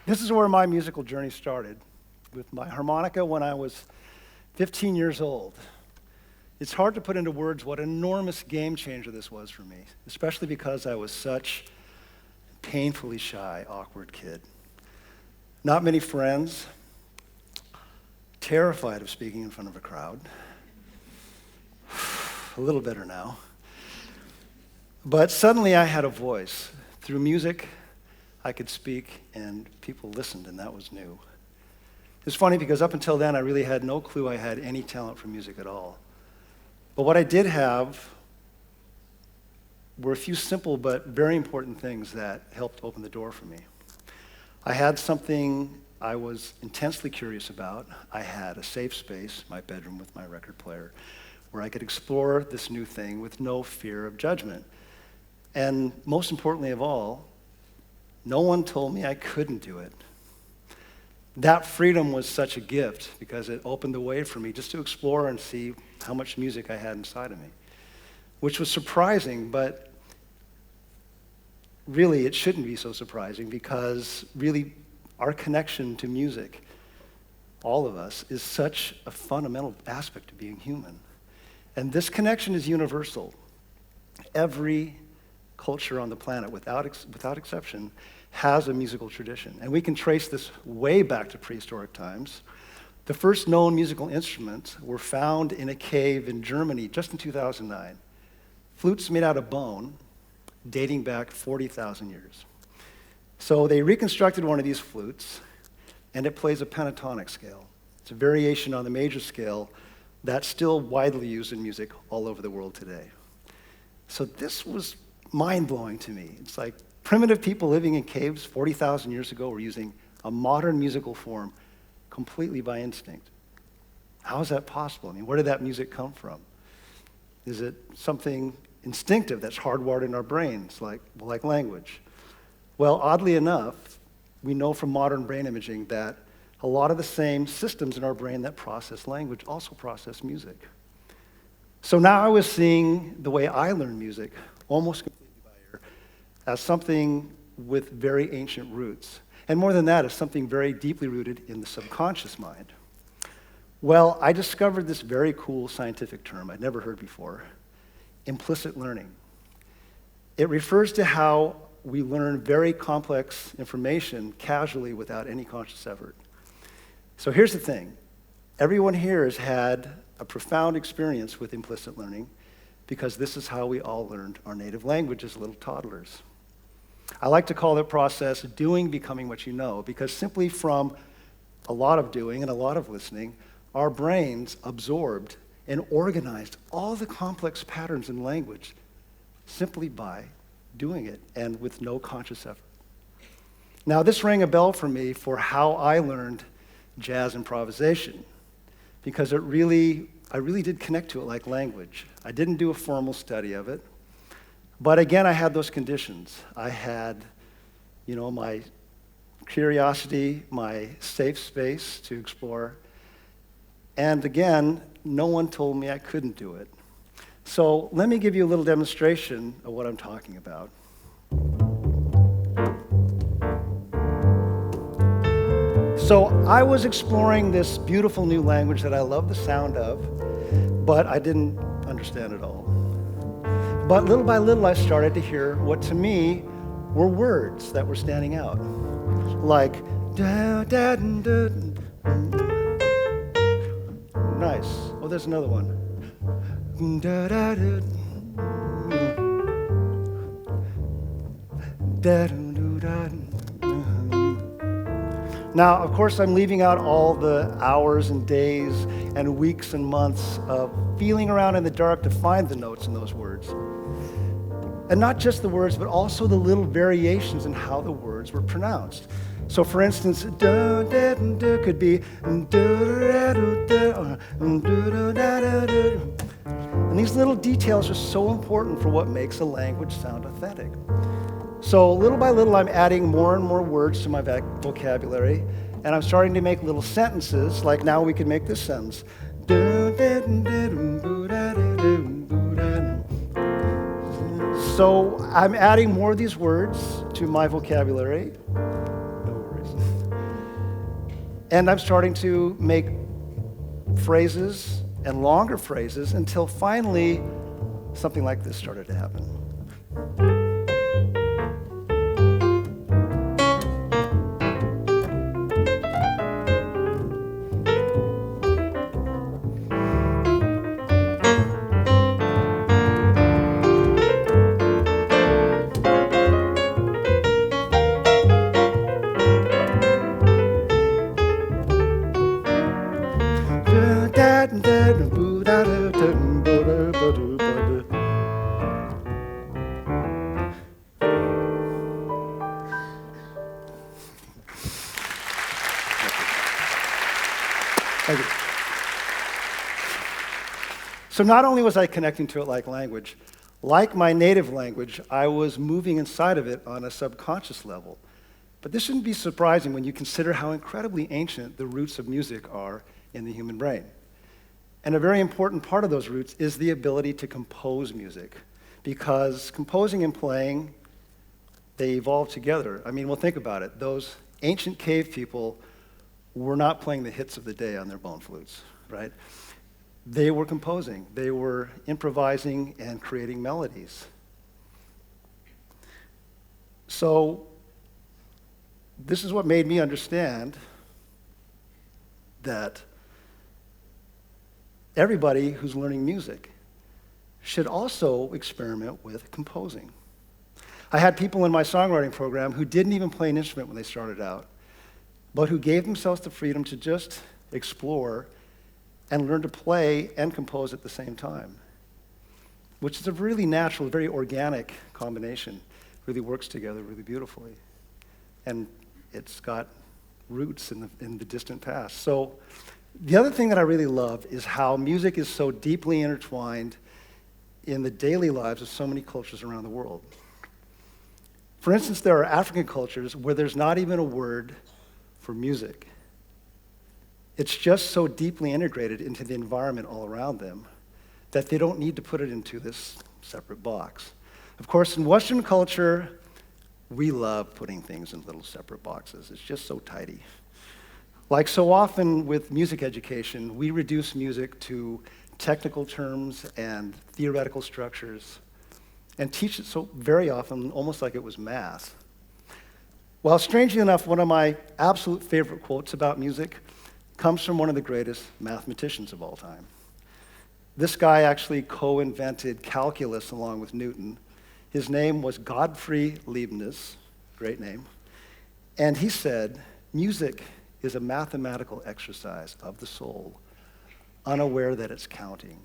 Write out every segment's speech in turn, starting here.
This is where my musical journey started, with my harmonica when I was 15 years old. It's hard to put into words what an enormous game changer this was for me, especially because I was such a painfully shy, awkward kid. Not many friends, terrified of speaking in front of a crowd. A little better now. But suddenly I had a voice. Through music, I could speak, and people listened, and that was new. It's funny because up until then, I really had no clue I had any talent for music at all. But what I did have were a few simple but very important things that helped open the door for me. I had something I was intensely curious about. I had a safe space, my bedroom with my record player, where I could explore this new thing with no fear of judgment. And most importantly of all, no one told me I couldn't do it. That freedom was such a gift because it opened the way for me just to explore and see how much music I had inside of me, which was surprising, but really it shouldn't be so surprising because really our connection to music, all of us, is such a fundamental aspect of being human. And this connection is universal. Every culture on the planet, without exception, has a musical tradition. And we can trace this way back to prehistoric times. The first known musical instruments were found in a cave in Germany just in 2009. Flutes made out of bone, dating back 40,000 years. So they reconstructed one of these flutes, and it plays a pentatonic scale. It's a variation on the major scale that's still widely used in music all over the world today. So this was mind-blowing to me. It's like primitive people living in caves 40,000 years ago were using a modern musical form completely by instinct. How is that possible? I mean, where did that music come from? Is it something instinctive that's hardwired in our brains, like language? Well, oddly enough, we know from modern brain imaging that a lot of the same systems in our brain that process language also process music. So now I was seeing the way I learn music almost completely by ear as something with very ancient roots. And more than that, as something very deeply rooted in the subconscious mind. Well, I discovered this very cool scientific term I'd never heard before, implicit learning. It refers to how we learn very complex information casually without any conscious effort. So here's the thing. Everyone here has had a profound experience with implicit learning because this is how we all learned our native language as little toddlers. I like to call that process doing becoming what you know, because simply from a lot of doing and a lot of listening, our brains absorbed and organized all the complex patterns in language simply by doing it and with no conscious effort. Now, this rang a bell for me for how I learned jazz improvisation, because I really did connect to it like language. I didn't do a formal study of it, but again, I had those conditions. I had, my curiosity, my safe space to explore, and again, no one told me I couldn't do it. So let me give you a little demonstration of what I'm talking about. So I was exploring this beautiful new language that I love the sound of, but I didn't understand it all. But little by little, I started to hear what to me were words that were standing out, like da da da. Nice. Oh, there's another one. Da da da. Da da da. Now, of course, I'm leaving out all the hours and days and weeks and months of feeling around in the dark to find the notes in those words. And not just the words, but also the little variations in how the words were pronounced. So, for instance, da da da could be da da da da da da. And these little details are so important for what makes a language sound authentic. So little by little, I'm adding more and more words to my vocabulary, and I'm starting to make little sentences, like now we can make this sentence. So I'm adding more of these words to my vocabulary. No worries. And I'm starting to make phrases and longer phrases until finally something like this started to happen. Thank you. So not only was I connecting to it like language, like my native language, I was moving inside of it on a subconscious level. But this shouldn't be surprising when you consider how incredibly ancient the roots of music are in the human brain. And a very important part of those roots is the ability to compose music, because composing and playing, they evolved together. I mean, well, think about it. Those ancient cave people were not playing the hits of the day on their bone flutes, right? They were composing. They were improvising and creating melodies. So this is what made me understand that everybody who's learning music should also experiment with composing. I had people in my songwriting program who didn't even play an instrument when they started out, but who gave themselves the freedom to just explore and learn to play and compose at the same time, which is a really natural, very organic combination. Really works together really beautifully. And it's got roots in the distant past. So the other thing that I really love is how music is so deeply intertwined in the daily lives of so many cultures around the world. For instance, there are African cultures where there's not even a word for music. It's just so deeply integrated into the environment all around them that they don't need to put it into this separate box. Of course, in Western culture, we love putting things in little separate boxes. It's just so tidy. Like so often with music education, we reduce music to technical terms and theoretical structures and teach it so very often almost like it was math. Well, strangely enough, one of my absolute favorite quotes about music comes from one of the greatest mathematicians of all time. This guy actually co-invented calculus along with Newton. His name was Gottfried Leibniz, great name. And he said, "Music is a mathematical exercise of the soul, unaware that it's counting."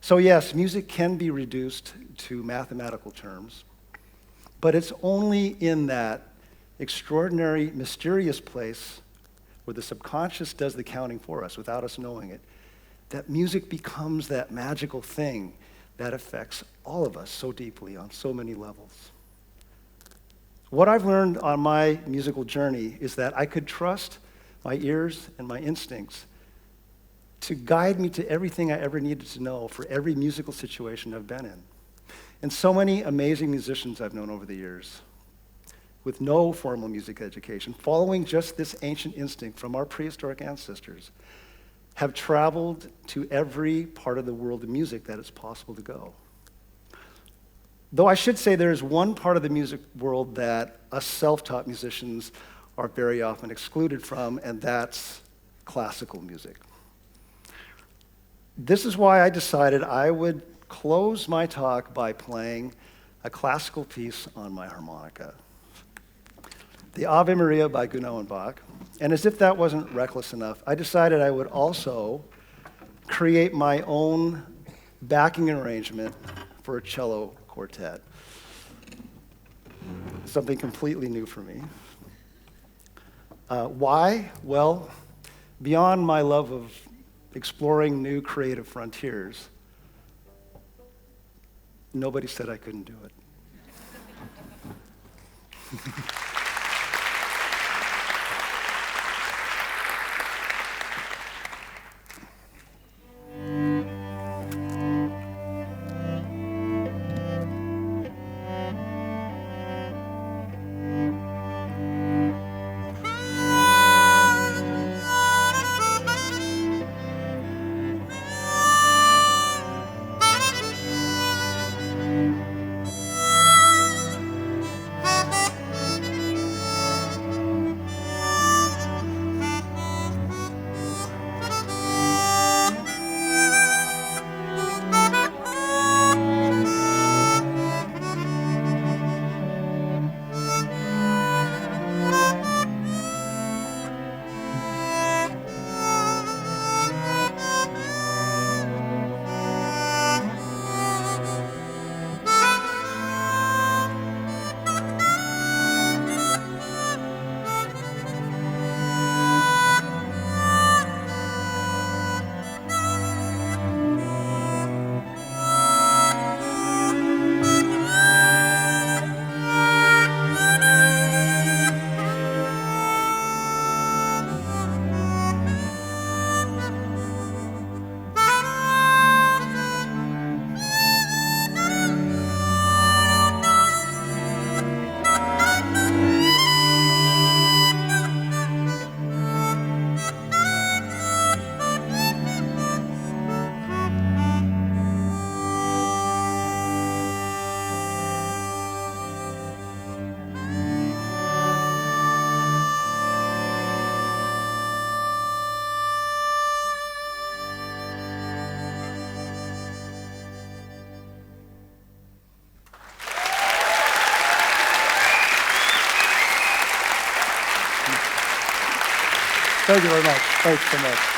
So yes, music can be reduced to mathematical terms, but it's only in that extraordinary, mysterious place where the subconscious does the counting for us without us knowing it, that music becomes that magical thing that affects all of us so deeply on so many levels. What I've learned on my musical journey is that I could trust my ears and my instincts to guide me to everything I ever needed to know for every musical situation I've been in. And so many amazing musicians I've known over the years, with no formal music education, following just this ancient instinct from our prehistoric ancestors, have traveled to every part of the world of music that it's possible to go. Though I should say there is one part of the music world that us self-taught musicians are very often excluded from, and that's classical music. This is why I decided I would close my talk by playing a classical piece on my harmonica, the Ave Maria by Gounod and Bach. And as if that wasn't reckless enough, I decided I would also create my own backing arrangement for a cello quartet. Something completely new for me. Why? Well, beyond my love of exploring new creative frontiers, nobody said I couldn't do it. Thank you very much. Thanks so much.